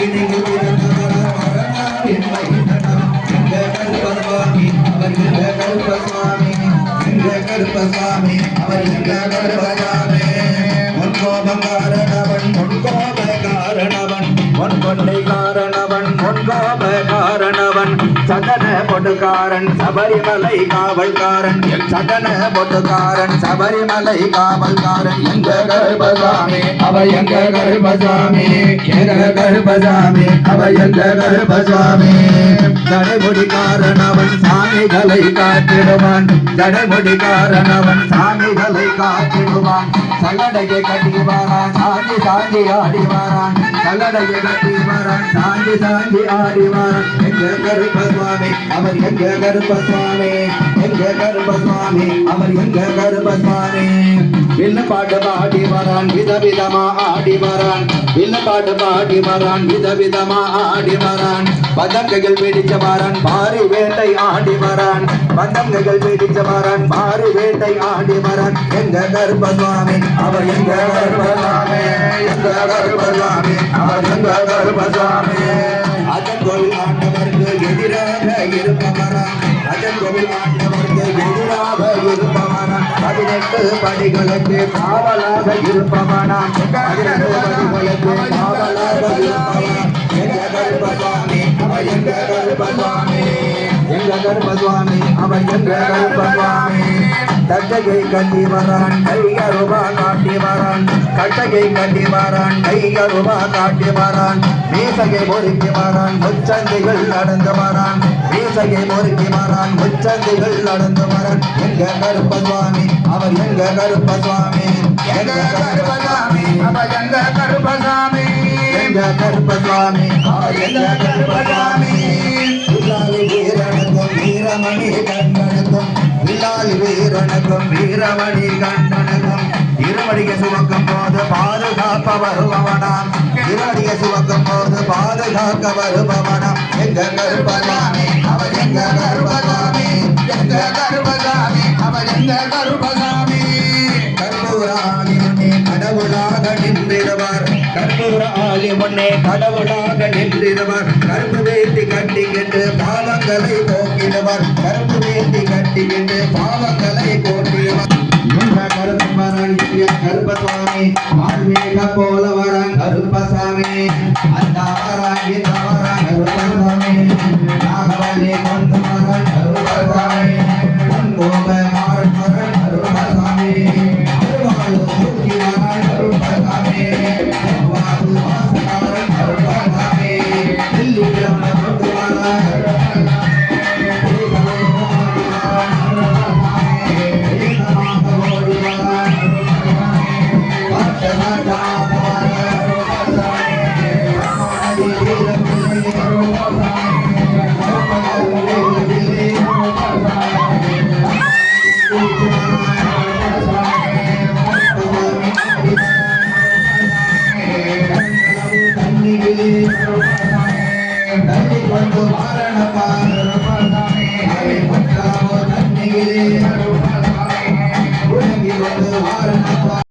வினையில் பிறந்தவராம் மரணாவின் மைந்தனாம் எங்க கருப்பசாமி அவர் எங்க கருப்பசாமி எங்க கருப்பசாமி அவர் எங்க கருப்பசாமி பொன்கோபம் காரணவன் பொன்கோப காரணவன் பொன்கொண்டை காரணவன் பொன்கோப காரணவன் சதன பொட்டுக்காரன் சபரிமலை காவல்காரன் சதன பொட்டுக்காரன் சபரிமலை காவல்காரன் எங்க கருப்பசாமி அவர் எங்க கருப்பசாமி எங்க கருப்பசாமி அவர் எங்க கருப்பசாமி தடைமுடி காரணவன் சாமிகளை காத்திடுவான் தடைமுடி காரணவன் சாமிகளை காத்திடுவான் சல்லடையை கட்டி வாரான் சாந்தி சாந்தி ஆடி வாரான் சல்லடையை கட்டி வாரான் சாந்தி சாந்தி ஆடி வாரான் எங்க கருப்பசாமி அவர் எங்க கருப்பசாமி எங்க கருப்பசாமி அவர் எங்க கருப்பசாமி வில்லு பாட்டு பாடி வரான் விதவிதமா ஆடி வரான் வில்லு பாட்டு பாடி வரான் விதவிதமா ஆடி வரான் பதங்கைகள் பிடிச்ச வரான் பாரி வேட்டை ஆடி வரான் பதங்கைகள் பிடிச்ச வரான் பாரி வேட்டை ஆடி வரான் எங்க கருப்பசாமி அவர் எங்க கருப்பசாமி எங்க கருப்பசாமி அவர் எங்க கருப்பசாமி அஜங்கோவில் ஆண்டவருக்கு எதிராக இருப்பவரான் அஜங்கோவில் ஆண்டவருக்கு எதிராக இருப்பவரான் 18 படிகளுக்கு காவலாக இருப்பவனாம் 18 படிகளுக்கு காவலாக இருப்பவனாம் எங்க கருப்பசாமி அவர் எங்க கருப்பசாமி எங்க கருப்பசாமி அவர் எங்க கருப்பசாமி கட்டகை கட்டி வரான் கையருவா காட்டி வரான் கட்டகை கட்டி வரான் கையருவா காட்டி வரான் மீசகை முறுக்கி வரான் முச்சந்தைகள் நடந்து வரான் மீசகை முறுக்கி வரான் முச்சந்தைகள் நடந்து வரான் எங்க கருப்பசாமி அவர் எங்க கருப்பசாமி எங்க கருப்பசாமி அவர் எங்க கருப்பசாமி எங்க கருப்பசாமி அவர் எங்க கருப்பசாமி வில்லாலி வீரனுக்கும் வீரமணி கண்ணனுக்கும் வில்லாலி வீரனுக்கும் வீரமணி கண்ணனுக்கும் இருவடிய சுமக்கும் போது பாதுகாப்ப வருபவனாம் இருவடிய சுமக்கும் போது பாதுகாக்க வருபவனாம் எங்க கருப்பசாமி அவர் எங்க கருப்பசாமி எங்க கருப்பசாமி அவர் எங்க கருப்பசாமி கற்பூர ஆலி முன்னே கடவுளாக நின்றிடுவார் கற்பூர ஆலி முன்னே கடவுளாக நின்றிடுவார் கருப்பு வேட்டி கட்டிக்கிட்டு பாவங்களை போக்கிடுவார் கருப்பு வேட்டி கட்டிக்கிட்டு பாவங்களை போக்கிடுவார் கருப்பசாமி ஆன்மீக போல வரான் கருப்பசாமி அந்த கருப்பசாமி நாகவனே